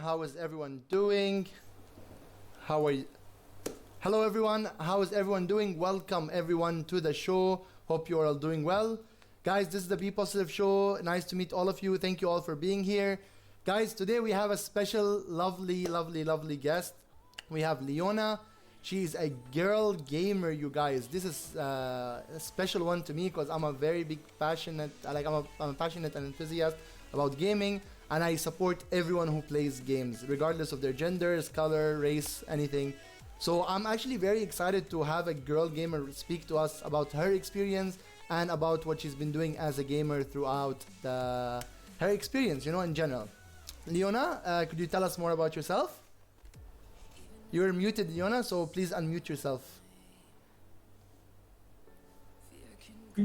How is everyone doing? How are you? Hello, everyone. How is everyone doing? Welcome, everyone, to the show. Hope you are all doing well. Guys, this is the Be Positive Show. Nice to meet all of you. Thank you all for being here. Guys, today we have a special, lovely guest. We have Leona. She's a girl gamer, you guys. This is a special one to me because I'm a very big passionate, I'm a passionate and enthusiast about gaming, and I support everyone who plays games, regardless of their genders, color, race, anything. So I'm actually very excited to have a girl gamer speak to us about her experience and about what she's been doing as a gamer throughout her experience, in general. Leona, could you tell us more about yourself? You're muted, Leona, so please unmute yourself. Yeah.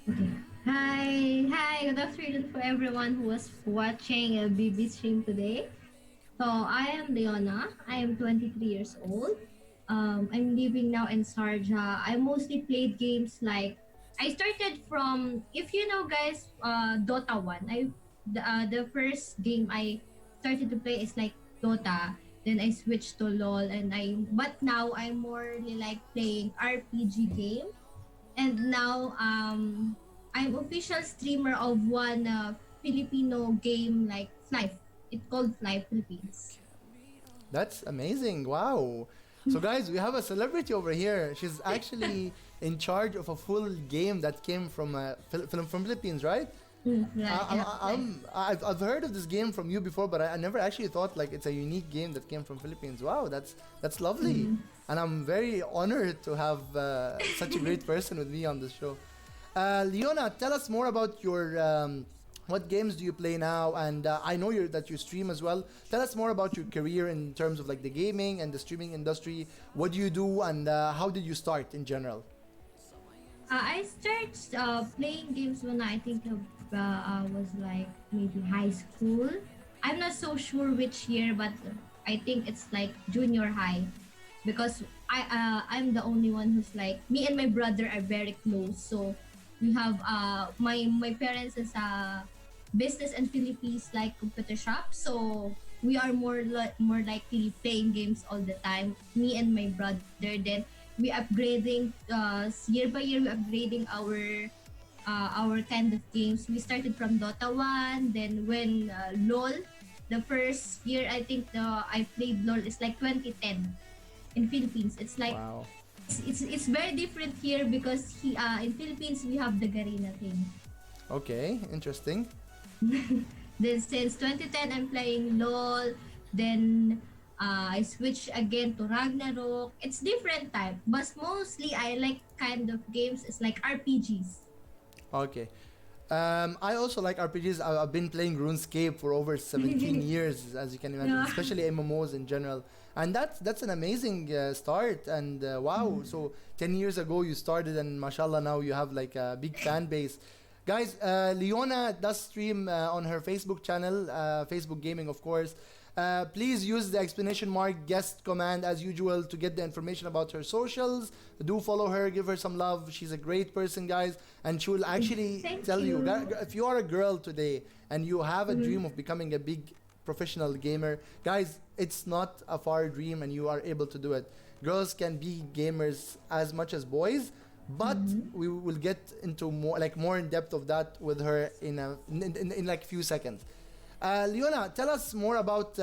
Okay. Hi, good afternoon for everyone who was watching a BB stream today. So I am Leona. I am 23 years old. I'm living now in Sharjah. I mostly played games like I started from, if you know guys, Dota 1. The first game I started to play is like Dota. Then I switched to LOL, but now I'm more like playing RPG game. And now I'm official streamer of one Filipino game like Fly. It's called Fly Philippines. That's amazing. Wow. So, guys, we have a celebrity over here. She's actually in charge of a full game that came from from Philippines, right? I've heard of this game from you before, but I never actually thought like it's a unique game that came from Philippines. Wow, that's lovely, and I'm very honored to have such a great person with me on this show. Leona, tell us more about your what games do you play now, and I know that you stream as well. Tell us more about your career in terms of like the gaming and the streaming industry. What do you do, and how did you start in general? I started playing games when I think I was like maybe high school. I'm not so sure which year, but I think it's like junior high, because I'm the only one who's like, me and my brother are very close. So we have my parents is a business and Philippines like computer shop. So we are more likely playing games all the time. Me and my brother. Then we upgrading year by year. We upgrading our kind of games. We started from Dota 1, then when LOL, the first year I think I played LOL is like 2010 in Philippines. It's like Wow. it's very different here because in Philippines we have the Garena thing. Okay, interesting. Then since 2010 I'm playing LOL. Then I switch again to Ragnarok. It's different type, but mostly I like kind of games. It's like RPGs. Okay. I also like RPGs. I've been playing RuneScape for over 17 years, as you can imagine, Yeah. especially MMOs in general. And that's an amazing start. And wow, so 10 years ago you started, and mashallah, now you have like a big fan base. Guys, Leona does stream on her Facebook channel, Facebook Gaming, of course. Please use the exclamation mark guest command as usual to get the information about her socials. Do follow her, give her some love. She's a great person, guys, and she will actually Thank tell you. you. If you are a girl today and you have a dream of becoming a big professional gamer, guys, it's not a far dream and you are able to do it. Girls can be gamers as much as boys, but we will get into more in depth of that with her in like few seconds. Leona, tell us more about.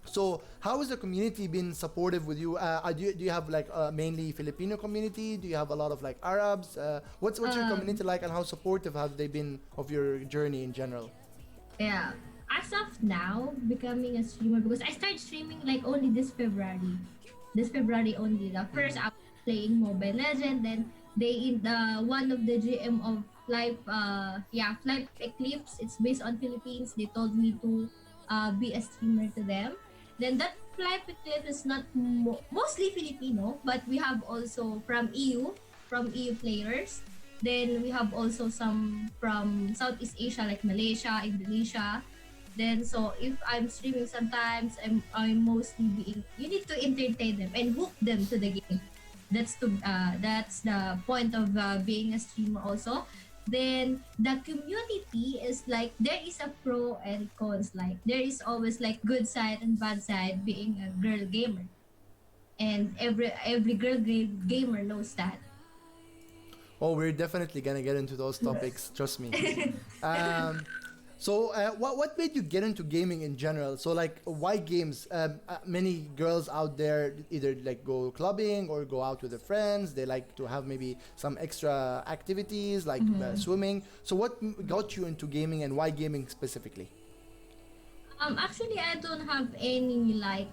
So, how has the community been supportive with you? Do you have like mainly Filipino community? Do you have a lot of like Arabs? What's your community like, and how supportive have they been of your journey in general? Yeah. As of now, becoming a streamer, because I started streaming like only this February. This February only. The first I was playing Mobile Legend, then they one of the GM of Flight Eclipse. It's based on Philippines. They told me to be a streamer to them. Then that Flight Eclipse is not mostly Filipino, but we have also from EU players. Then we have also some from Southeast Asia like Malaysia, Indonesia. Then so if I'm streaming sometimes I'm mostly being, you need to entertain them and hook them to the game. That's the point of being a streamer also. Then the community is like there is a pro and cons. Like there is always like good side and bad side being a girl gamer, and every girl gamer knows that. Oh, we're definitely gonna get into those topics. Trust me. Um, what made you get into gaming in general? So, like, why games? Many girls out there either like go clubbing or go out with their friends. They like to have maybe some extra activities like swimming. So, what got you into gaming, and why gaming specifically? Actually, I don't have any like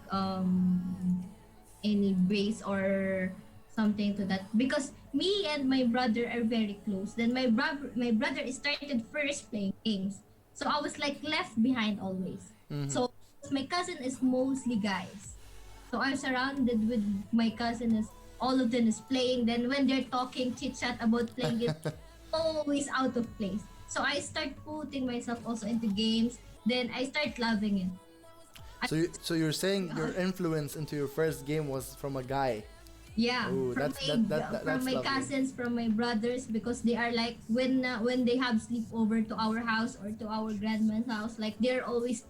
any base or something to that because me and my brother are very close. Then my brother started first playing games, so I was like left behind always. Mm-hmm. So my cousin is mostly guys, so I'm surrounded with my cousin is all of them is playing. Then when they're talking chit chat about playing games, always out of place. So I start putting myself also into games. Then I start loving it. I, So you're saying your influence into your first game was from a guy. yeah, Oh, from that's my lovely. cousins, from my brothers, because they are like when they have sleepover to our house or to our grandma's house, like they're always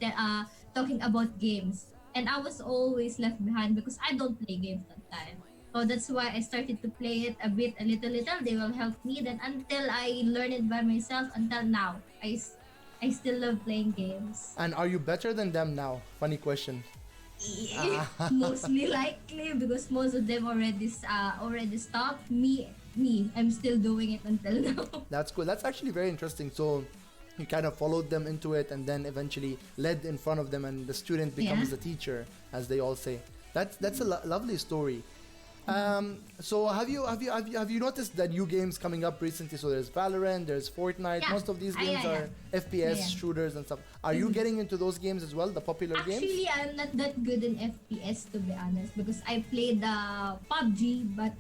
talking about games, and I was always left behind because I don't play games that time. So that's why I started to play it a bit, a little. They will help me. Then until I learn it by myself, until now, I still love playing games. And are you better than them now? Funny question. Mostly likely because most of them already stopped. Me, I'm still doing it until now. That's cool. That's actually very interesting. So you kind of followed them into it and then eventually led in front of them and the student Yeah. becomes the teacher, as they all say. That's a lovely story. So have you noticed that new games coming up recently? So there's Valorant, there's Fortnite. Yeah. Most of these games Yeah. are FPS Yeah. shooters and stuff. Are you getting into those games as well, the popular games? Actually, I'm not that good in FPS to be honest because I played PUBG, but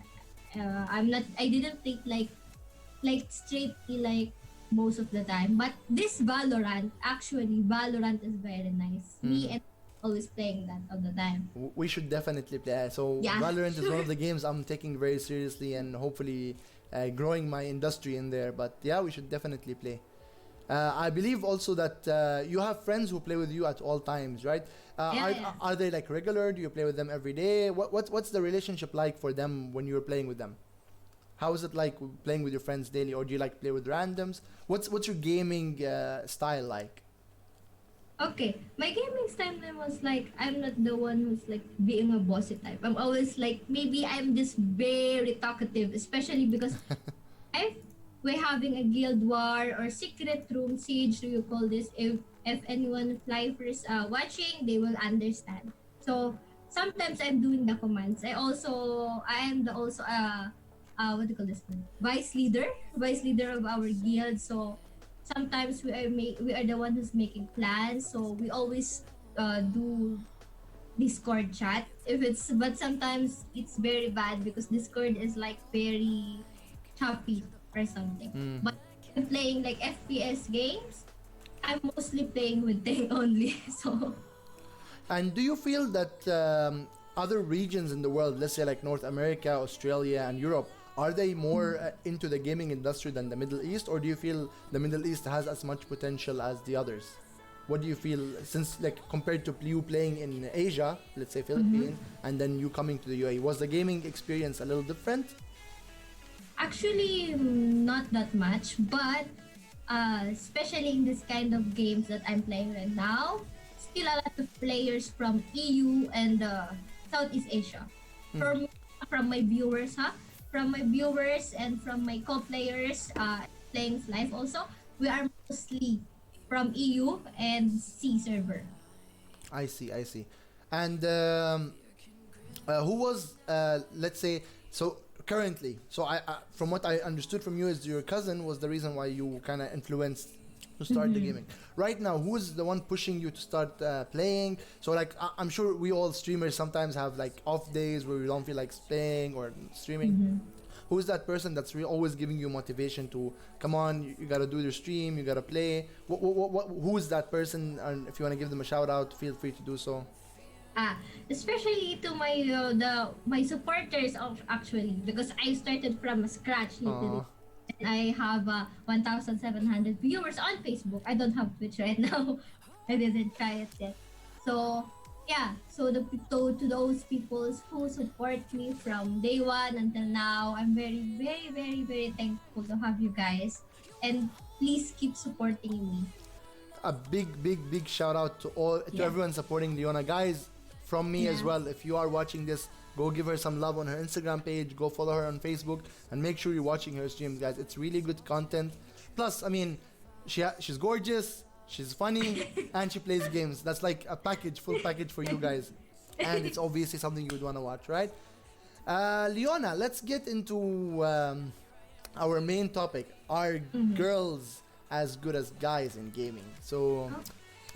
I didn't play like straightly like most of the time. But this Valorant is very nice. Me and always playing that all the time. We should definitely play. So Yeah. Valorant is one of the games I'm taking very seriously and hopefully growing my industry in there. But yeah, we should definitely play. I believe also that you have friends who play with you at all times, right? Yeah, Are, yeah. are they like regular? Do you play with them every day? What's the relationship like for them when you're playing with them? How is it like playing with your friends daily, or do you like to play with randoms? What's your gaming style like? Okay, my gaming style then was like I'm not the one who's like being a bossy type. I'm always like maybe I'm just very talkative, especially because I we're having a guild war or secret room siege. Do you call this? If anyone flyers watching, they will understand. So sometimes I'm doing the commands. I am the also what do you call this one? Vice leader of our guild. So sometimes we are the one who's making plans. So we always do Discord chat. If it's but sometimes it's very bad because Discord is like very choppy or something. But if I'm playing like FPS games, I'm mostly playing with Ting only. So And do you feel that other regions in the world, let's say like North America, Australia, and Europe, are they more into the gaming industry than the Middle East, or do you feel the Middle East has as much potential as the others? What do you feel since like compared to you playing in Asia, let's say Philippines, and then you coming to the UAE? Was the gaming experience a little different? actually, not that much, but especially in this kind of games that I'm playing right now, still a lot of players from EU and Southeast Asia. From from my viewers, from my viewers and from my co-players playing live also, we are mostly from EU and C server. I see, I see. And who was, let's say, so currently, so from what I understood from you, is your cousin was the reason why you kind of influenced to start the gaming. Right now, who's the one pushing you to start playing? So, like, I'm sure we all streamers sometimes have like off days where we don't feel like playing or streaming. Who's that person that's always giving you motivation to come on? You gotta do your stream. You gotta play. Who is that person? And if you wanna give them a shout out, feel free to do so. Ah, especially to my supporters of actually because I started from scratch Uh, literally. And I have 1,700 viewers on Facebook. I don't have Twitch right now. I didn't try it yet. So yeah, so to those people who support me from day one until now, I'm very, very, very, very thankful to have you guys. And please keep supporting me. A big shout out to Yeah. everyone supporting Leona, guys. From me as Yeah. well. If you are watching this, go give her some love on her Instagram page. Go follow her on Facebook, and make sure you're watching her streams, guys. It's really good content. Plus, I mean, she's gorgeous, she's funny, and she plays games. That's like a package, full package for you guys. And it's obviously something you would want to watch, right? Leona, let's get into our main topic. Are girls as good as guys in gaming? So,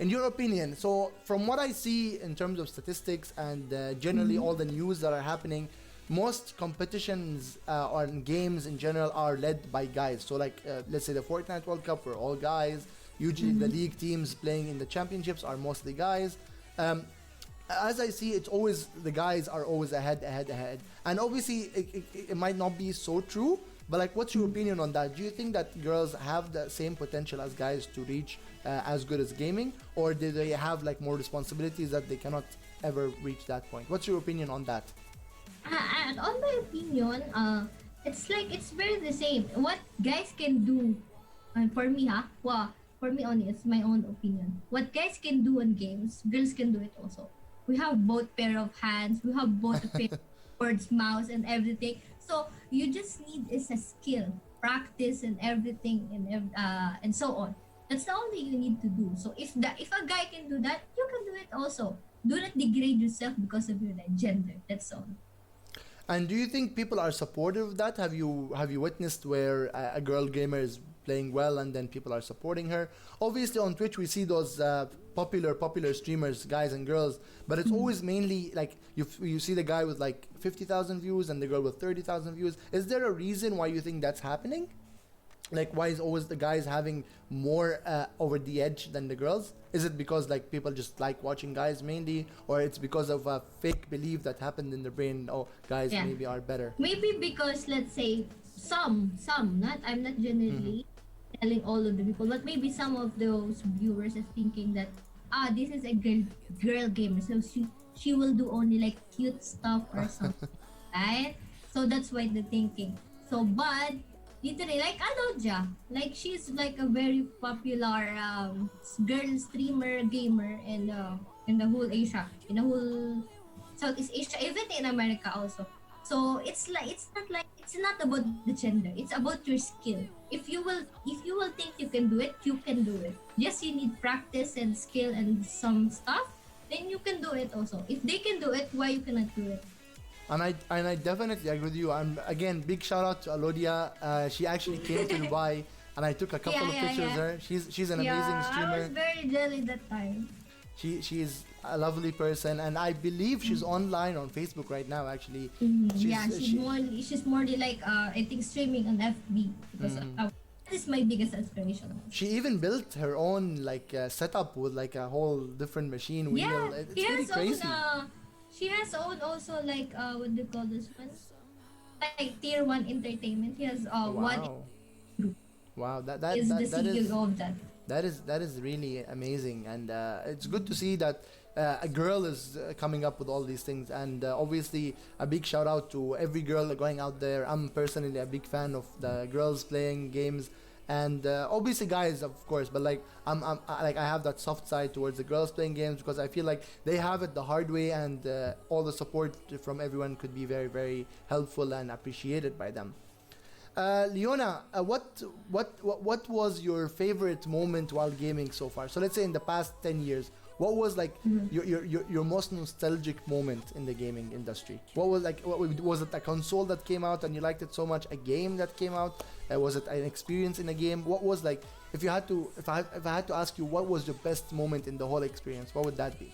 in your opinion, so from what I see in terms of statistics and generally all the news that are happening, most competitions on games in general are led by guys. So, like, let's say the Fortnite World Cup were all guys. Usually, the league teams playing in the championships are mostly guys. Um, as I see, it's always the guys are always ahead. And obviously, it might not be so true, but like, what's your opinion on that? Do you think that girls have the same potential as guys to reach as good as gaming, or do they have like more responsibilities that they cannot ever reach that point? What's your opinion on that? And on my opinion, it's like it's very the same. What guys can do, for me, for me only, it's my own opinion. What guys can do on games, girls can do it also. We have both pair of hands. We have both a pair of words, mouse, and everything. So you just need is a skill, practice, and everything, and so on. That's the only you need to do. So if a guy can do that, you can do it also. Do not degrade yourself because of your gender. That's all. And do you think people are supportive of that? Have you witnessed where a girl gamer is playing well and then people are supporting her? Obviously on Twitch we see those popular streamers, guys and girls, but it's always mainly like you see the guy with like 50,000 views and the girl with 30,000 views. Is there a reason why you think that's happening? Like, why is always the guys having more over the edge than the girls? Is it because like people just like watching guys mainly, or it's because of a fake belief that happened in the brain? Oh, guys Yeah. maybe are better. Maybe because let's say some, not I'm not generally telling all of the people, but maybe some of those viewers are thinking that this is a girl gamer, so she will do only like cute stuff or something, right? So that's why they're thinking. So but literally like Aloja, like she's like a very popular girl streamer gamer in the whole Asia, in the whole Southeast Asia, even in America also. So it's not about the gender. It's about your skill. If you will think you can do it, you can do it. Yes, you need practice and skill and some stuff. Then you can do it also. If they can do it, why you cannot do it? And I definitely agree with you. And again, big shout out to Alodia. She actually came to Dubai, and I took a couple of pictures of her. She's an amazing I streamer. was very jelly that time. She is a lovely person, and I believe she's online on Facebook right now. Actually, She's more like I think streaming on FB because that is my biggest inspiration. she even built her own like setup with like a whole different machine wheel. Yeah, It's he really has crazy. she has own also like what do you call this one? Like tier one entertainment. He has one Wow, wow, that is the that is CEO of that. that is really amazing, and it's good to see that a girl is coming up with all these things. And obviously, a big shout out to every girl going out there. I'm personally a big fan of the girls playing games, and obviously guys, of course. But like, like I have that soft side towards the girls playing games because I feel like they have it the hard way, and all the support from everyone could be very very helpful and appreciated by them. Leona, what was your favorite moment while gaming so far? So let's say in the past 10 years, what was like your most nostalgic moment in the gaming industry? What was like was it a console that came out and you liked it so much? A game that came out? Was it an experience in a game? What was like if I had to ask you what was your best moment in the whole experience? What would that be?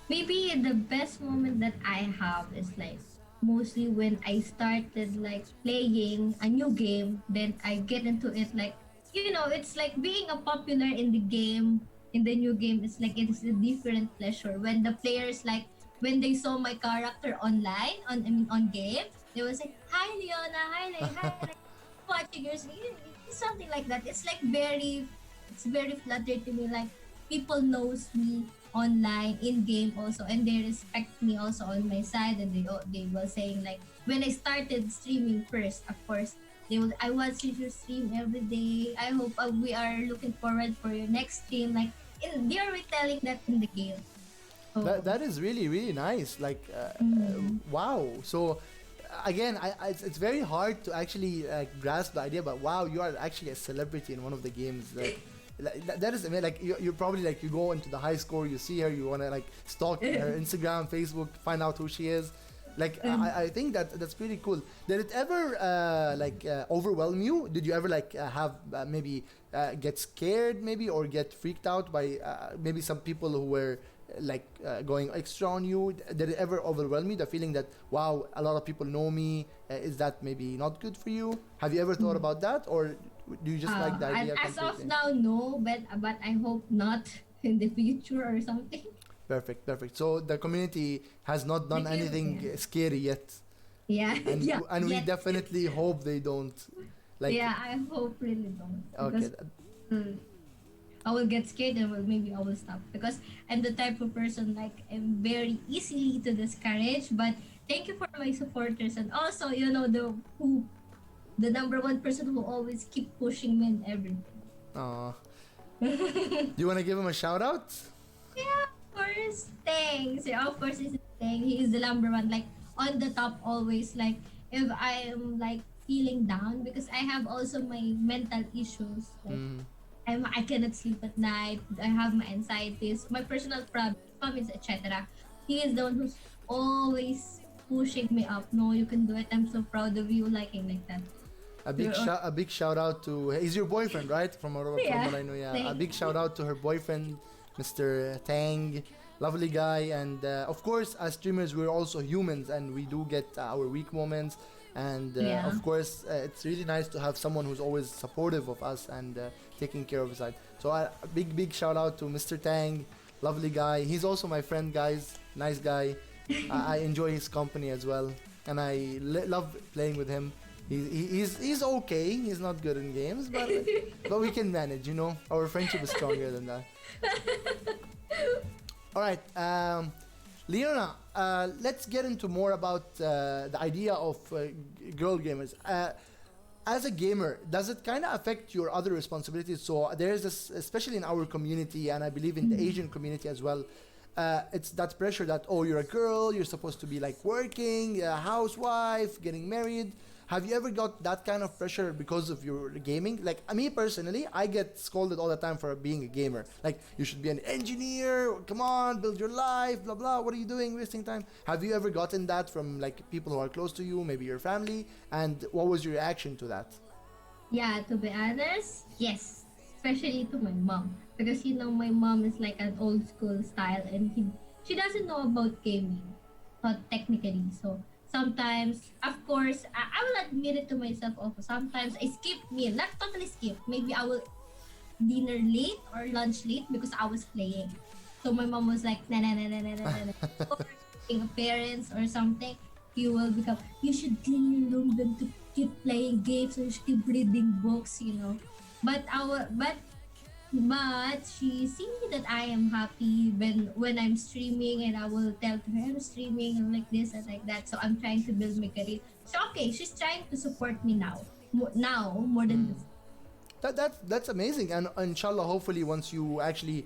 Maybe the best moment that I have is like mostly when I started like playing a new game, then I get into it like it's like being a popular in the game, in the new game. It's like it is a different pleasure when the players like when they saw my character online on I mean on game, they was like, "Hi Leona, hi Lay, hi." Like, watching your something like that. It's like it's very flattering to me. Like people knows me online in game also, and they respect me also on my side, and they were saying like when I started streaming first, of course. I watch your stream every day. I hope we are looking forward for your next stream. Like they are retelling that in the game. So, That is really really nice. Like, mm, wow. So again, it's very hard to actually grasp the idea. But wow, you are actually a celebrity in one of the games. That is, I mean, like you're probably like you go into the high score, you see her, you wanna like stalk her Instagram, Facebook, find out who she is. Like I think that's pretty cool. Did it ever overwhelm you? Did you ever like have maybe get scared maybe or get freaked out by maybe some people who were going extra on you? Did it ever overwhelm you? The feeling that wow, a lot of people know me. Is that maybe not good for you? Have you ever thought about that, or do you just like the idea as of completely? now, no, but I hope not in the future or something. Perfect, perfect. So the community has not done anything Yeah. scary yet, Yeah, and yeah, and we yet. definitely hope they don't. Like, Yeah, I hope really don't okay, because mm, I will get scared and maybe I will stop because I'm the type of person like I'm very easily to discourage. But thank you for my supporters, and also the number one person who always keep pushing me in everything. do you want to give him a shout out? Yeah, of course. Thanks. Yeah, of course, he's saying he is the number one, like on the top always. Like if I am like feeling down because I have also my mental issues. Like Mm. I cannot sleep at night. I have my anxieties, my personal problems, etc. He is the one who's always pushing me up. No, you can do it. I'm so proud of you, liking like that. A big shout out to he's your boyfriend, right? From Yeah. what I know, yeah. A Thanks. big shout out to her boyfriend, Mr. Tang, lovely guy, and of course, as streamers, we're also humans, and we do get our weak moments. And Yeah. of course, it's really nice to have someone who's always supportive of us and taking care of us. So a big shout out to Mr. Tang, lovely guy. He's also my friend, guys. Nice guy. I enjoy his company as well, and I love playing with him. He's okay. He's not good in games, but we can manage. You know, our friendship is stronger than that. All right, Leona. Let's get into more about the idea of girl gamers. As a gamer, does it kind of affect your other responsibilities? So there's this, especially in our community, and I believe in the Asian community as well. It's that pressure that oh, you're a girl, you're supposed to be like working, a housewife, getting married. Have you ever got that kind of pressure because of your gaming? Like me personally, I get scolded all the time for being a gamer. Like you should be an engineer. Come on, build your life. Blah blah. What are you doing, wasting time? Have you ever gotten that from like people who are close to you, maybe your family? And what was your reaction to that? Yeah, to be honest, yes. Especially to my mom. Because my mom is like an old school style and she doesn't know about gaming, technically. So sometimes, of course, I will admit it to myself also. Sometimes I skip meal, not totally skip. Maybe I will dinner late or lunch late because I was playing. So my mom was like, na na na na na na na. Or being a parents or something, you should clean your room than to keep playing games or you should keep reading books. But she see that I am happy when I'm streaming and I will tell to her I'm streaming and like this and like that. So I'm trying to build my career. So okay, she's trying to support me now more than before. That's amazing, and inshallah, hopefully, once you actually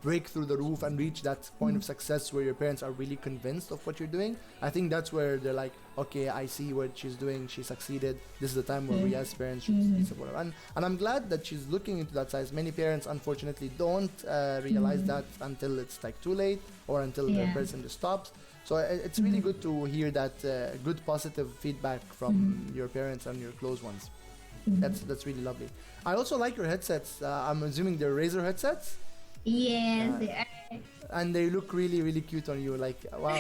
break through the roof and reach that point of success where your parents are really convinced of what you're doing, I think that's where they're like, okay, I see what she's doing, she succeeded. This is the time where we as parents should be supportive, and I'm glad that she's looking into that size. Many parents, unfortunately, don't realize that until it's like too late or until the Yeah. person just stops. So it's really good to hear that good positive feedback from your parents and your close ones. That's really lovely. I also like your headsets. I'm assuming they're Razer headsets, Yes, Uh, they are. and they look really really cute on you. Like wow.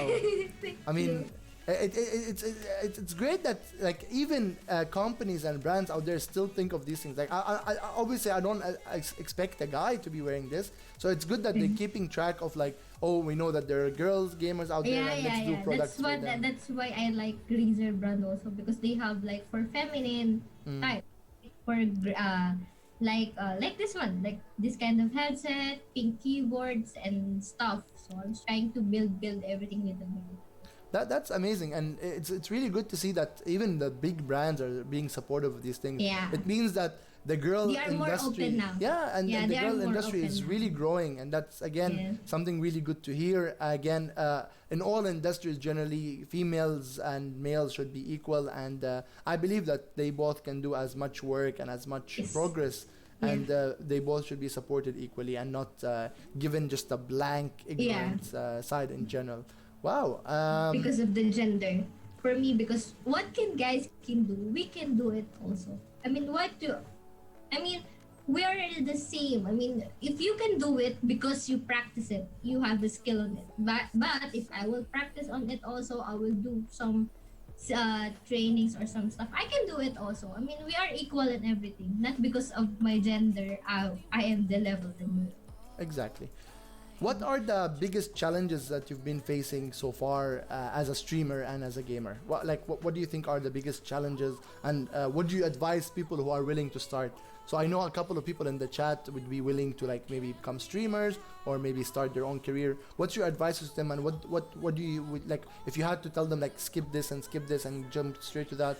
Thank I mean, you. it's great that like even companies and brands out there still think of these things. Like obviously I don't expect a guy to be wearing this, so it's good that they're keeping track of like oh we know that there are girls gamers out there Yeah, and yeah, let's do yeah. products for them. That's why I like Razer brand also because they have like for feminine type for like this one, like this kind of headset, pink keyboards and stuff. So I was trying to build everything little by little. That's amazing, and it's really good to see that even the big brands are being supportive of these things. Yeah, It means that the girl they are more open industry, now. yeah, Yeah, and the they are girl more industry open is now. really growing, and that's again Yes. something really good to hear. Again, in all industries, generally females and males should be equal, and I believe that they both can do as much work and as much Yes. progress. Yeah. And they both should be supported equally and not given just a blank, Yeah. ignorant side in general. Wow. Because of the gender. For me, because what can guys can do, we can do it also. I mean, what do I mean? We are the same. I mean, if you can do it because you practice it, you have the skill on it. But if I will practice on it also, I will do some trainings or some stuff. I can do it also. I mean, we are equal in everything. Not because of my gender, I am the level than you. Exactly. What are the biggest challenges that you've been facing so far as a streamer and as a gamer? What do you think are the biggest challenges, and what do you advise people who are willing to start? So I know a couple of people in the chat would be willing to like maybe become streamers or maybe start their own career. What's your advice to them, and what do you like if you had to tell them like skip this and jump straight to that?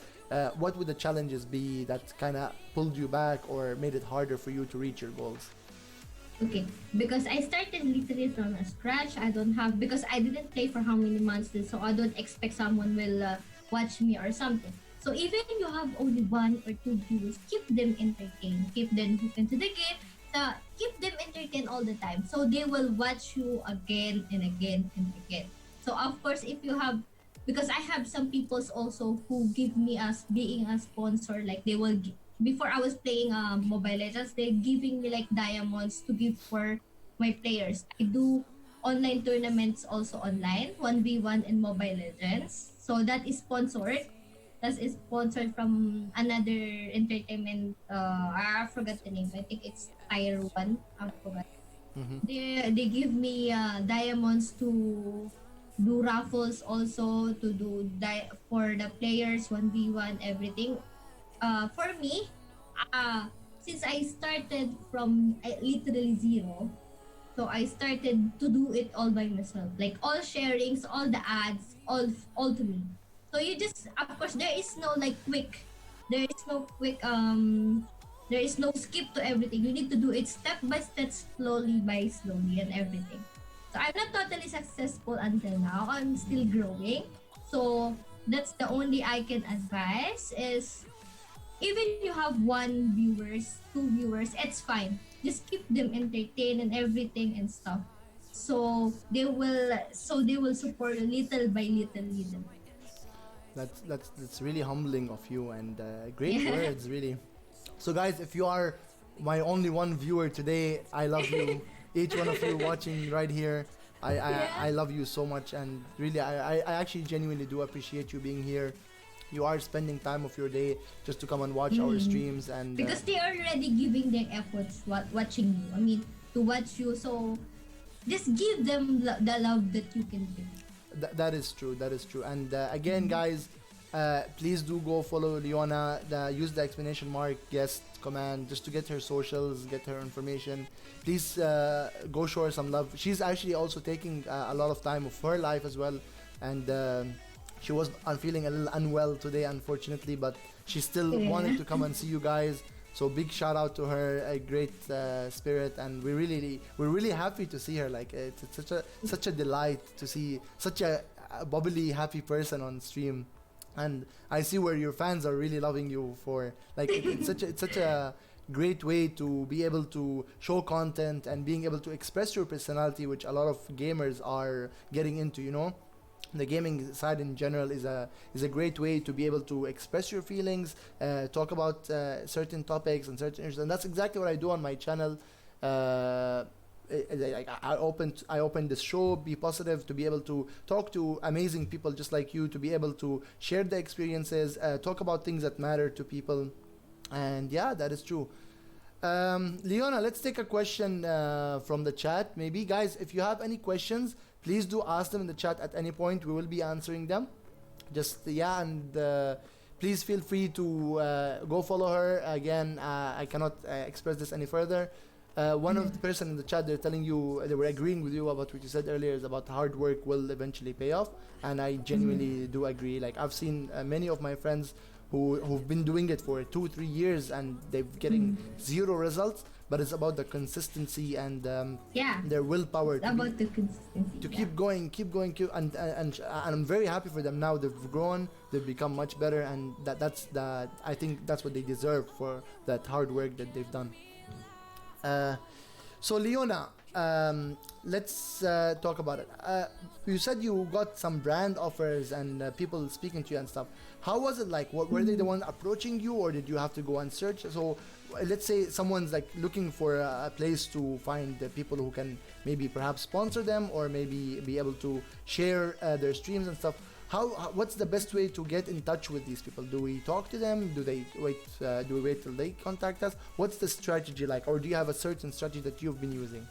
What would the challenges be that kind of pulled you back or made it harder for you to reach your goals? Okay, because I started literally from a scratch. I don't have because I didn't play for how many months, so I don't expect someone will watch me or something. So even you have only one or two viewers, keep them entertained, keep them hooked into the game. Keep them entertained all the time, so they will watch you again and again and again. So of course, if you have, because I have some peoples also who give me as being a sponsor, like they will before I was playing Mobile Legends, they're giving me like diamonds to give for my players. I do online tournaments also online, 1v1 in Mobile Legends. So that is sponsored. That is sponsored from another entertainment. I forgot the name. I think it's Tier 1. I forgot. Mm-hmm. They give me diamonds to do raffles also to do for the players 1v1 everything for me, since I started from literally zero, so I started to do it all by myself, like all sharings, all the ads, all to me. So you just, of course, there is no quick, there is no skip to everything. You need to do it step by step, slowly by slowly, and everything. So I'm not totally successful until now. I'm still growing. So that's the only I can advise is even you have one viewers, two viewers, it's fine. Just keep them entertained and everything and stuff. So they will support you little by little, little by That's really humbling of you, and great little. words, really. So guys, if you are my only one viewer today, I love you. Each one of you watching right here, I Yeah. love you so much, and really I actually genuinely do appreciate you being here. You are spending time of your day just to come and watch our Mm. streams, and Because they are already giving their efforts watching you. I mean, to watch you. So just give them the love that you can give. that is true. That is true. And again, guys, please do go follow Leona. Use the exclamation mark guest command just to get her socials, get her information. Please go show her some love. She's actually also taking a lot of time of her life as well, and she was feeling a little unwell today, unfortunately, but she still Yeah. wanted to come and see you guys. So big shout out to her, a great spirit, and we're really happy to see her. Like it's such a delight to see such a bubbly, happy person on stream, and I see where your fans are really loving you for. Like it's such a great way to be able to show content and being able to express your personality, which a lot of gamers are getting into. You know, the gaming side in general is a great way to be able to express your feelings, talk about certain topics and certain issues, and that's exactly what I do on my channel. Uh, I opened this show, Be Positive, to be able to talk to amazing people just like you, to be able to share the experiences, talk about things that matter to people, and yeah, that is true. Leona, let's take a question from the chat. Maybe, guys, if you have any questions, please do ask them in the chat at any point. We will be answering them. Just, yeah, and please feel free to go follow her. Again, I cannot express this any further. One of the person in the chat, they're telling you, they were agreeing with you about what you said earlier, is about hard work will eventually pay off, and I genuinely do agree. Like I've seen many of my friends who've been doing it for 2-3 years and they're getting zero results, but it's about the consistency and their willpower About the consistency. to keep going, and I'm very happy for them now. They've grown, they've become much better, and that's I think that's what they deserve for that hard work that they've done. So Leona, let's talk about it. You said you got some brand offers and people speaking to you and stuff. How was it like? Were they the one approaching you, or did you have to go and search? So let's say someone's like looking for a place to find the people who can maybe perhaps sponsor them, or maybe be able to share their streams and stuff. What's the best way to get in touch with these people? Do we talk to them? Do they wait? Do we wait till they contact us? What's the strategy like, or do you have a certain strategy that you've been using?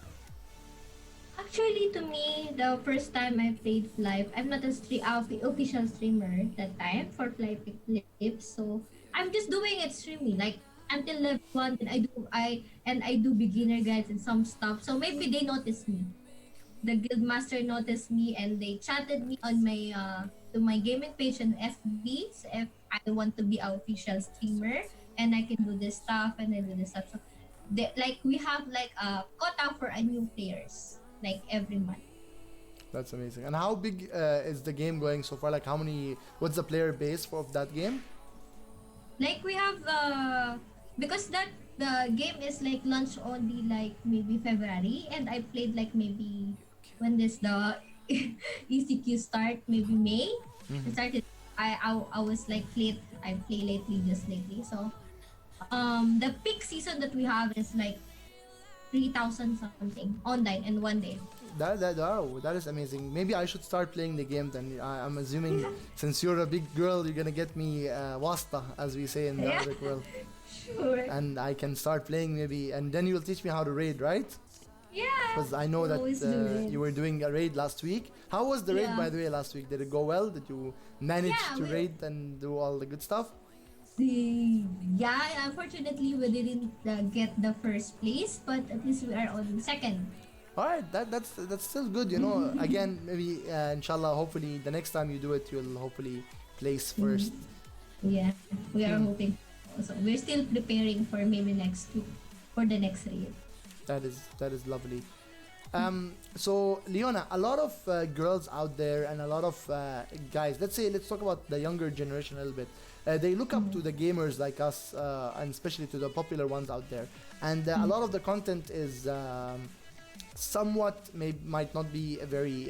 Actually, to me, the first time I played live, I'm not a official streamer that time for Fly Clips, so I'm just doing it streaming like until level 1. Then I do beginner guides and some stuff. So maybe they noticed me. The guildmaster noticed me and they chatted me on my to my gaming page on FB if I want to be an official streamer and I can do this stuff and I do this stuff. So we have like a quota for a new players like every month. That's amazing. And how big is the game going so far? Like what's the player base of that game? Like we have because the game is like launched only like maybe February, and I played like maybe when the ECQ start, maybe May. I started. I was like late. I play just lately. So the peak season that we have is like 3,000 something online in one day. That is amazing. Maybe I should start playing the game then. I'm assuming since you're a big girl, you're gonna get me wasta, as we say in the Arabic world. Sure. And I can start playing maybe, and then you'll teach me how to raid, right? Yeah. Because I know that you were doing a raid last week. How was the raid, by the way, last week? Did it go well? Did you manage to raid and do all the good stuff? Unfortunately, we didn't get the first place, but at least we are on second. All right, that's still good, you know. Again, maybe inshallah, hopefully the next time you do it, you'll hopefully place first. Yeah, we are hoping. So we're still preparing for maybe next week for the next raid. That is lovely. So Leona, a lot of girls out there and a lot of guys. Let's talk about the younger generation a little bit. They look up to the gamers like us, and especially to the popular ones out there. And a lot of the content is somewhat might not be very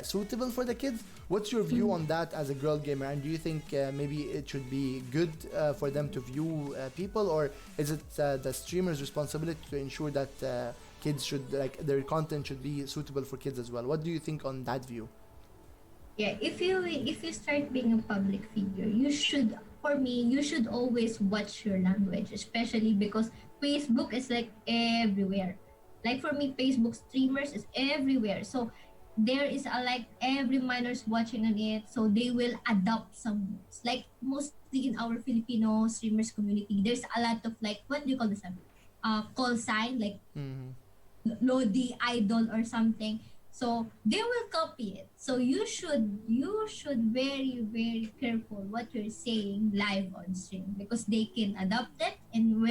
suitable for the kids. What's your view on that as a girl gamer? And do you think maybe it should be good for them to view people, or is it the streamer's responsibility to ensure that kids should their content should be suitable for kids as well? What do you think on that view? Yeah, if you start being a public figure, you should always watch your language, especially because Facebook is like everywhere. Like for me, Facebook streamers is everywhere. So there is every minor's watching on it, so they will adopt some words. Like mostly in our Filipino streamers community, there's a lot of what do you call this? Call sign like Lodi idol or something. So they will copy it. So you should very very careful what you're saying live on stream, because they can adopt it and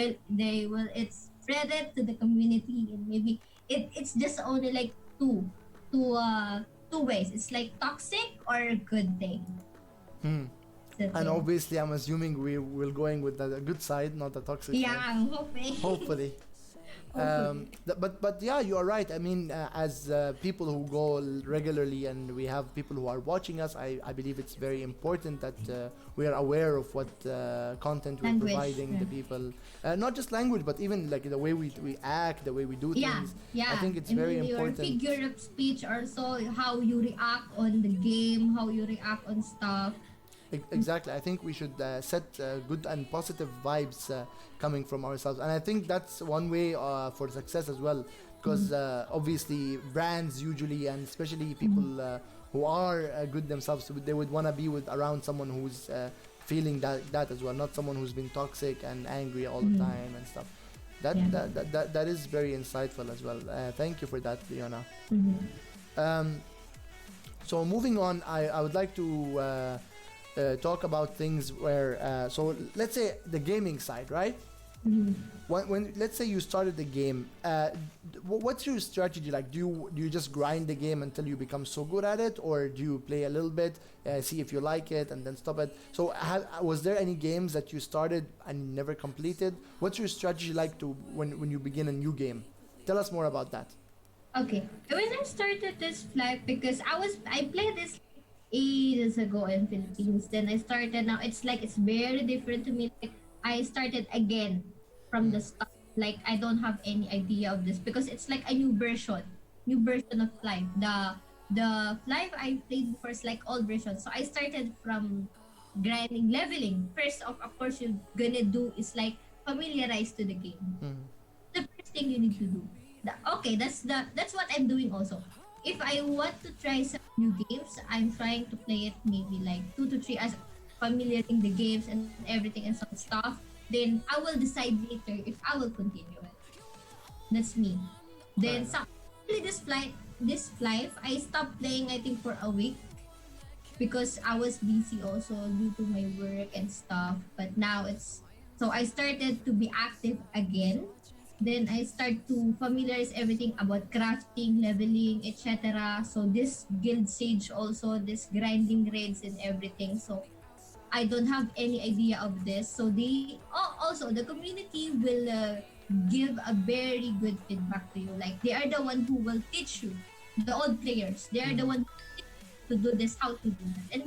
it's spread it to the community, and maybe it's just only like two ways. It's like toxic or a good thing. And obviously, I'm assuming we will going with the good side, not the toxic side. Yeah, I'm hoping. Hopefully. But yeah, you are right. I mean, as people who go regularly and we have people who are watching us, I believe it's very important that we are aware of what content we're providing the people. Not just language, but even like the way we act, the way we do things. Yeah. I think it's very important. Your figure of speech, also how you react on the game, how you react on stuff. Exactly. I think we should set good and positive vibes coming from ourselves, and I think that's one way for success as well, because obviously brands usually, and especially people who are good themselves, they would want to be around someone who's feeling that as well, not someone who's been toxic and angry all the time and stuff. Yeah. That is very insightful as well. Thank you for that, Leona. Mm-hmm. Um, so moving on, I would like to talk about things where so let's say the gaming side, right? Mm-hmm. When let's say you started the game, what's your strategy like? Do you just grind the game until you become so good at it, or do you play a little bit, see if you like it, and then stop it? So was there any games that you started and never completed? What's your strategy like to when you begin a new game? Tell us more about that. Okay. When I started this flight, because I played this ages ago in Philippines. Then I started now. It's like it's very different to me. Like I started again from the start. Like I don't have any idea of this because it's like a new version of life. The life I played before is like old version. So I started from grinding, leveling. First of course you're gonna do is like familiarize to the game. Mm. The first thing you need to do. Okay, that's what I'm doing also. If I want to try some new games, I'm trying to play it maybe like 2 to 3 as familiar in the games and everything and some stuff. Then I will decide later if I will continue it. That's me. Fair Then enough. some actually this life I stopped playing I think for a week because I was busy also due to my work and stuff. But now it's so I started to be active again. Then I start to familiarize everything about crafting, leveling, etc. So this guild sage also, this grinding raids and everything. So I don't have any idea of this. So also the community will give a very good feedback to you. Like they are the one who will teach you, the old players. They are the Mm. one to do this, how to do that,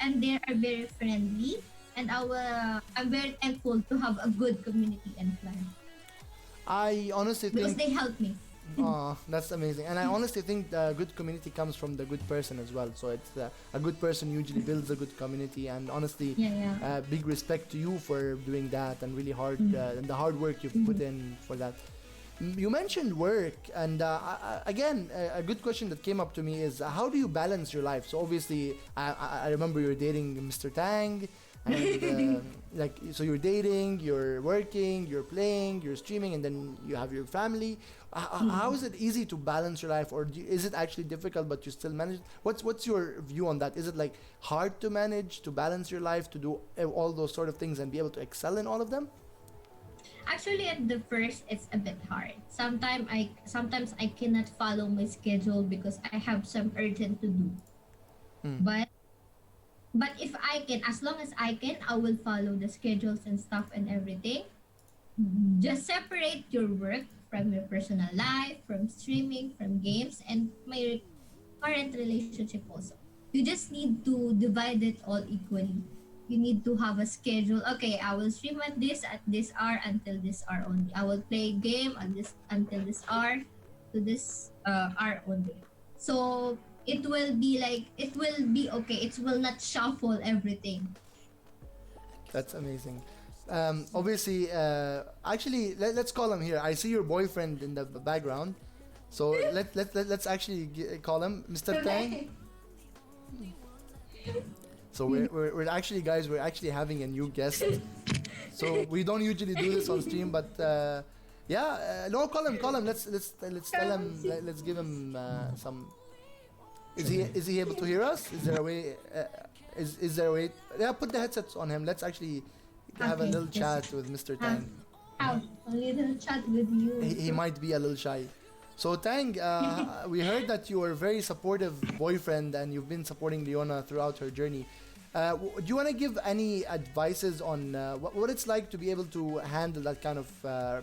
and they are very friendly. And I'm very thankful to have a good community and plan I honestly because think they help me. oh, that's amazing. And I honestly think the good community comes from the good person as well. So it's a good person usually builds a good community. And honestly, Yeah, yeah. big respect to you for doing that and really hard and the hard work you've put in for that. You mentioned work, and again, a good question that came up to me is how do you balance your life? So obviously, I remember you're dating Mr. Tang, and like so you're dating, you're working, you're playing, you're streaming, and then you have your family. How is it easy to balance your life, or is it actually difficult but you still manage? What's your view on that? Is it like hard to manage to balance your life to do all those sort of things and be able to excel in all of them? Actually, at the first, it's a bit hard. Sometimes I cannot follow my schedule because I have some urgent to do. Hmm. But if I can, as long as I can, I will follow the schedules and stuff and everything. Just separate your work from your personal life, from streaming, from games, and my current relationship also. You just need to divide it all equally. You need to have a schedule. Okay, I will stream at this hour until this hour only. I will play game at this until this hour to this hour only. So it will be okay. It will not shuffle everything. That's amazing. Obviously, actually, let's call him here. I see your boyfriend in the background. So let's actually call him Mr. Tang. So we're actually, guys, we're actually having a new guest. So we don't usually do this on stream, but yeah, no, call him. Let's tell him. Let's give him some. Is he able to hear us? Is there a way? Is there a way? Yeah, put the headsets on him. Let's actually have a Okay, little yes. chat with Mr. Have Tang. have a little chat with you. He might be a little shy. So Tang, we heard that you are a very supportive boyfriend and you've been supporting Leona throughout her journey. Do you want to give any advices on what it's like to be able to handle that kind of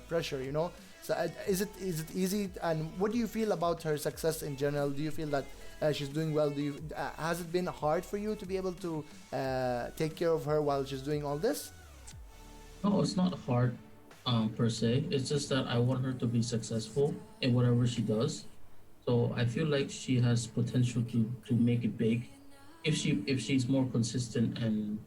pressure? You know, so is it easy? And what do you feel about her success in general? Do you feel that she's doing well? Has it been hard for you to be able to take care of her while she's doing all this? No, it's not hard per se. It's just that I want her to be successful in whatever she does. So I feel like she has potential to make it big if she's more consistent and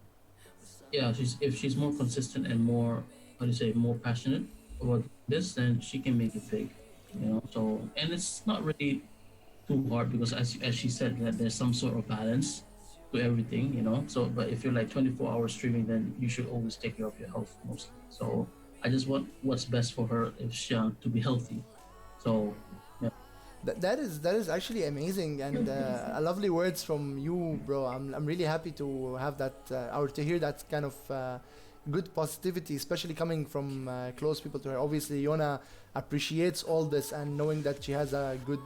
yeah, if she's more consistent and more how do you say more passionate about this, then she can make it big. You know, so and it's not really too hard because as she said that there's some sort of balance to everything, you know. So, but if you're like 24 hours streaming, then you should always take care of your health mostly. So, I just want what's best for her if she to be healthy. So, yeah, That is actually amazing and lovely words from you, bro. I'm really happy to have that or to hear that kind of good positivity, especially coming from close people to her. Obviously, Yona appreciates all this and knowing that she has a good,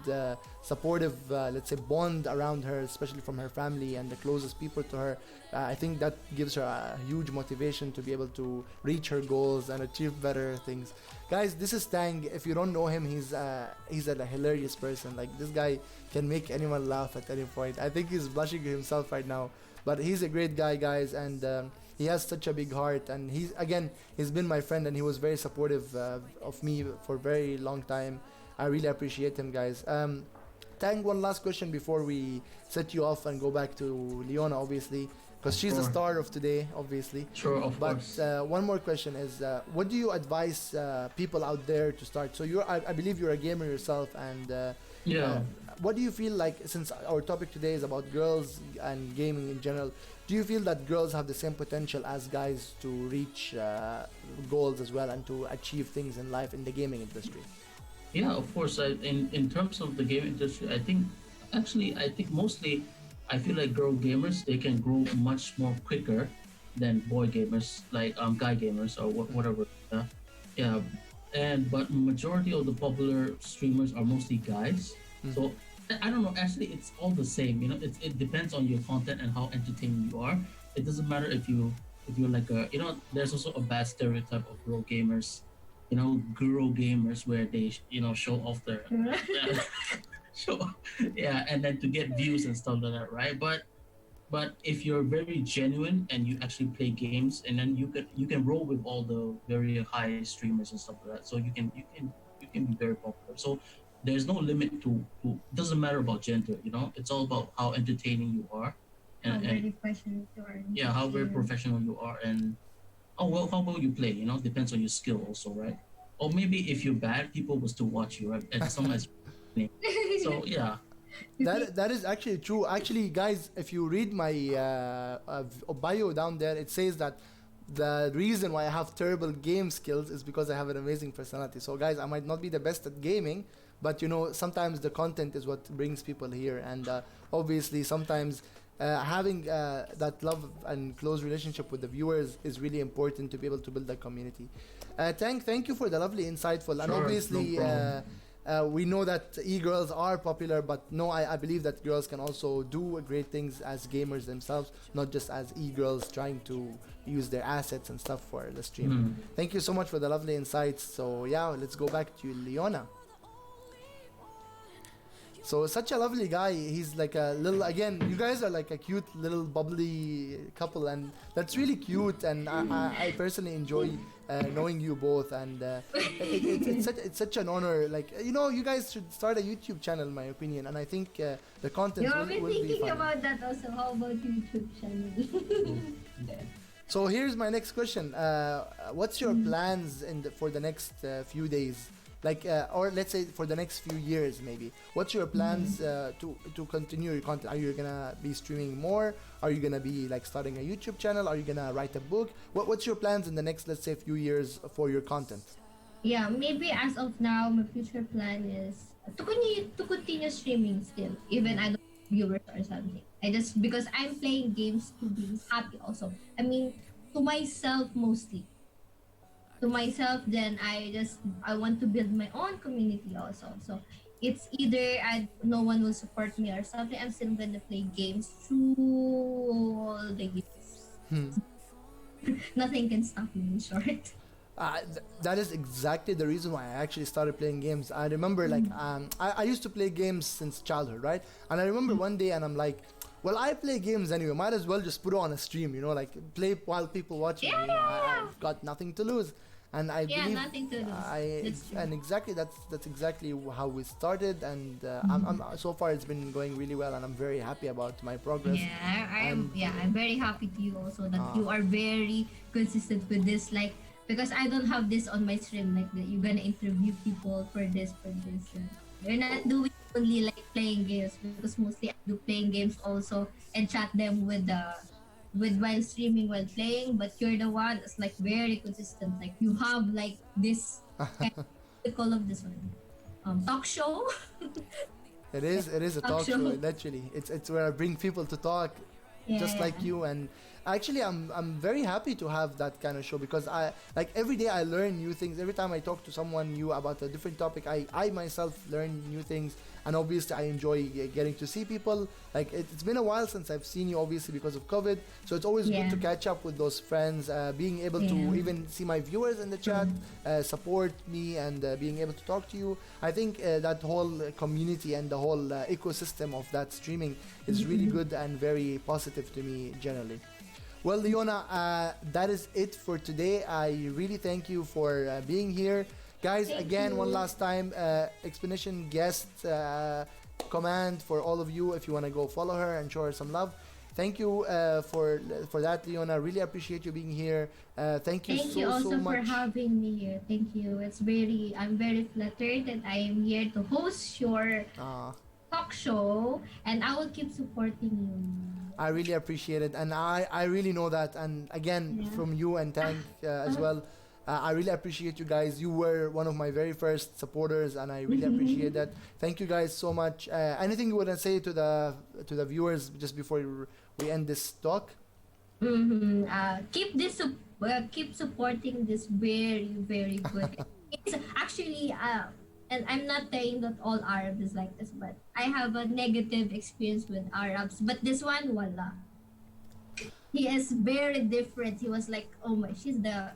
supportive, let's say, bond around her, especially from her family and the closest people to her. I think that gives her a huge motivation to be able to reach her goals and achieve better things. Guys, this is Tang. If you don't know him, he's a hilarious person. Like this guy can make anyone laugh at any point. I think he's blushing himself right now, but he's a great guy, guys, and he has such a big heart. And he's been my friend, and he was very supportive of me for a very long time. I really appreciate him, guys. Tang, one last question before we set you off and go back to Leona, obviously, because she's the sure, star of today, obviously. sure, of But course. one more question is, what do you advise people out there to start? So I believe you're a gamer yourself, and Yeah. what do you feel like? Since our topic today is about girls and gaming in general, do you feel that girls have the same potential as guys to reach goals as well and to achieve things in life in the gaming industry? Yeah, of course. In terms of the game industry, I think I think mostly I feel like girl gamers they can grow much more quicker than boy gamers, like guy gamers or whatever. Yeah, and but majority of the popular streamers are mostly guys. Mm-hmm. So I don't know. Actually, it's all the same. You know, it depends on your content and how entertaining you are. It doesn't matter if you're like a, you know, there's also a bad stereotype of girl gamers, you know, girl gamers where they, you know, show off their show, yeah, and then to get views and stuff like that, right? But if you're very genuine and you actually play games, and then you can roll with all the very high streamers and stuff like that, so you can be very popular. So there's no limit to doesn't matter about gender, you know. It's all about how entertaining you are, How and very passionate you are. yeah, how very professional you are, and oh well, how well you play, you know, depends on your skill also, right? Or maybe if you're bad, people will still watch you, right? As long as so yeah. That is actually true. Actually, guys, if you read my bio down there, it says that the reason why I have terrible game skills is because I have an amazing personality. So, guys, I might not be the best at gaming, but you know, sometimes the content is what brings people here, and obviously, sometimes. Having that love and close relationship with the viewers is really important to be able to build a community. Thank you for the lovely, insightful, and Sure, obviously no problem. we know that e-girls are popular, but no, I believe that girls can also do great things as gamers themselves, not just as e-girls trying to use their assets and stuff for the stream. Mhm. Thank you so much for the lovely insights. So yeah, let's go back to Leona. So such a lovely guy. He's like a little. Again, you guys are like a cute little bubbly couple, and that's really cute. And I personally enjoy knowing you both. And it's such an honor. Like you know, you guys should start a YouTube channel, in my opinion. And I think the content You have been will be thinking fun. about that also. How about YouTube channel? So here's my next question. What's your plans for the next few days? Like, or let's say for the next few years, maybe. What's your plans to continue your content? Are you gonna be streaming more? Are you gonna be like starting a YouTube channel? Are you gonna write a book? What's your plans in the next, let's say, few years for your content? Yeah, maybe as of now, my future plan is to continue streaming still, even I don't have viewers or something. I just because I'm playing games to be happy also. I mean, to myself mostly. To myself, then I want to build my own community also. So it's either no one will support me or something. I'm still gonna play games through all the years. Hmm. Nothing can stop me in short. That is exactly the reason why I actually started playing games. I remember like I used to play games since childhood, right? And I remember one day and I'm like, well, I play games anyway. Might as well just put it on a stream, you know, like play while people watching. Yeah, You know, yeah, I've got nothing to lose, and I yeah, believe nothing to lose. That's true. and exactly that's exactly how we started. And I'm so far it's been going really well, and I'm very happy about my progress. Yeah, And I'm very happy to you also that Ah. you are very consistent with this. Like because I don't have this on my stream like that you're gonna interview people for this. And you're not doing only like playing games because mostly I do playing games also and chat them with while streaming while playing. But you're the one that's like very consistent. Like you have like this kind of, what do you call of this one talk show. Yeah, It is a talk talk show. show. Literally, it's where I bring people to talk, Yeah, just like yeah. you. And actually, I'm very happy to have that kind of show because I like every day I learn new things. Every time I talk to someone new about a different topic, I myself learn new things. And obviously, I enjoy getting to see people. Like it's been a while since I've seen you, obviously because of COVID. So it's always good Yeah. to catch up with those friends. Being able to Yeah. even see my viewers in the chat, support me, and being able to talk to you. I think that whole community and the whole ecosystem of that streaming is really good and very positive to me generally. Well, Leona, that is it for today. I really thank you for being here. Guys, Thank again, one you. last time, explanation guest command for all of you if you want to go follow her and show her some love. Thank you for that, Leona. Really appreciate you being here. Thank you Thank so you so also for much. having me here. Thank you. I'm very flattered that I am here to host your Uh, talk show, and I will keep supporting you. I really appreciate it, and I really know that. And again, Yeah. from you and Tank as well, I really appreciate you guys. You were one of my very first supporters, and I really appreciate that. Thank you guys so much. Anything you want to say to the viewers just before we end this talk? Keep supporting this very very good. It's actually and I'm not saying that all Arab is like this, but I have a negative experience with Arabs. But this one, voila, he is very different. He was like, oh my, she's the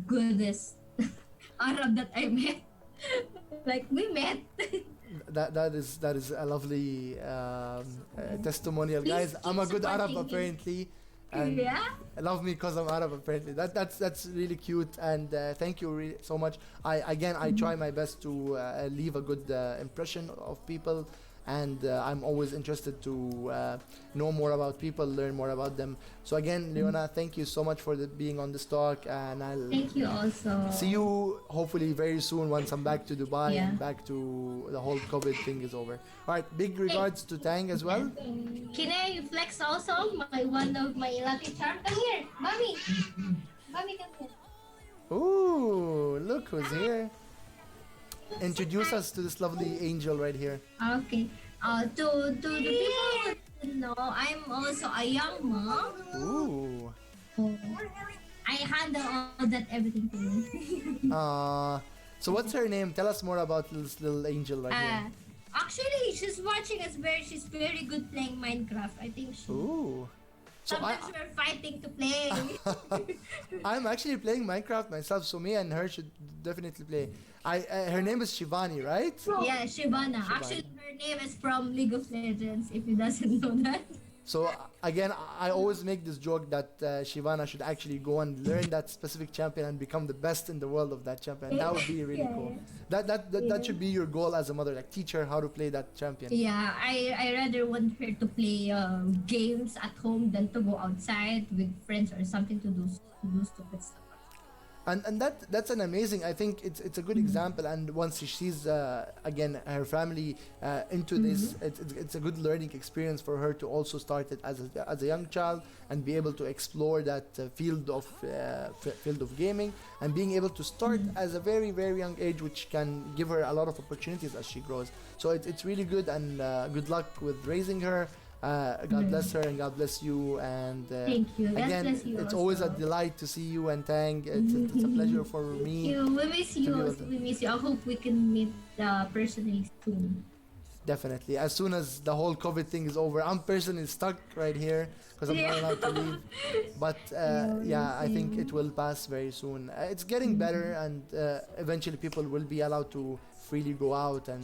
goodest Arab that I met. Like we met. That is a lovely testimonial, Please guys. I'm keep a good Arab supporting him. apparently, and Yeah. love me because I'm Arab apparently. That's really cute, and thank you so much. I try my best to leave a good impression of people, and I'm always interested to know more about people, learn more about them. So again, Leona, thank you so much for being on this talk, and I'll Thank you also. see you hopefully very soon once I'm back to Dubai Yeah. and back to the whole COVID thing is over. All right, big regards to Tang as well. Can I flex also one of my lucky charm? Come here, mommy. Mommy, come here. Ooh, look who's here. Introduce us to this lovely angel right here. Okay. To the people who don't know, I'm also a young mom. Ooh. So I handle all that everything to me. So what's her name? Tell us more about this little angel right here. Actually, she's watching us she's very good playing Minecraft. I think she. Ooh. So Sometimes we're fighting to play. I'm actually playing Minecraft myself, so me and her should definitely play. Her name is Shivani, right? Yeah, Shivana. Actually, her name is from League of Legends. If you doesn't know that. So again, I always make this joke that Shivana should actually go and learn that specific champion and become the best in the world of that champion. That would be really cool. That should be your goal as a mother, like teach her how to play that champion. Yeah, I rather want her to play games at home than to go outside with friends or something to do stupid stuff. And that's an amazing. I think it's a good example. And once she sees again her family into this, it's a good learning experience for her to also start it as a young child and be able to explore that field of gaming and being able to start as a very very young age, which can give her a lot of opportunities as she grows. So it's really good, and good luck with raising her. God bless her and God bless you. And Thank you. God again, bless you it's also. always a delight to see you and Tang. It's a pleasure for me. We miss you. be able to- We miss you. I hope we can meet personally soon. Definitely. As soon as the whole COVID thing is over, I'm personally stuck right here because I'm not allowed to leave. But yeah, I think it will pass very soon. It's getting better, and eventually people will be allowed to freely go out and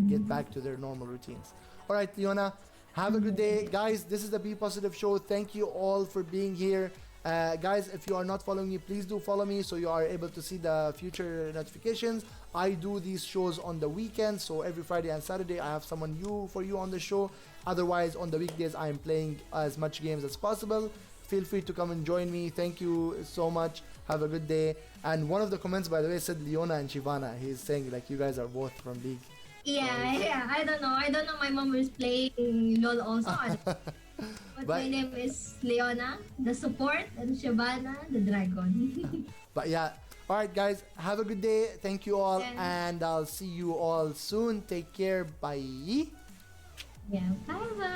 get back to their normal routines. All right, Leona, have a good day. Guys, this is the Be Positive Show. Thank you all for being here. Guys, if you are not following me, please do follow me so you are able to see the future notifications. I do these shows on the weekends, so every Friday and Saturday I have someone new for you on the show. Otherwise, on the weekdays I am playing as much games as possible. Feel free to come and join me. Thank you so much. Have a good day. And one of the comments, by the way, said Leona and Shivana. He's saying like you guys are both from League. Yeah. I don't know. I don't know. My mom is playing LOL also. But But my name is Leona, the support, and Shabana, the dragon. but yeah. All right, guys. Have a good day. Thank you all, Yeah. and I'll see you all soon. Take care. Bye. Yeah. Bye bye.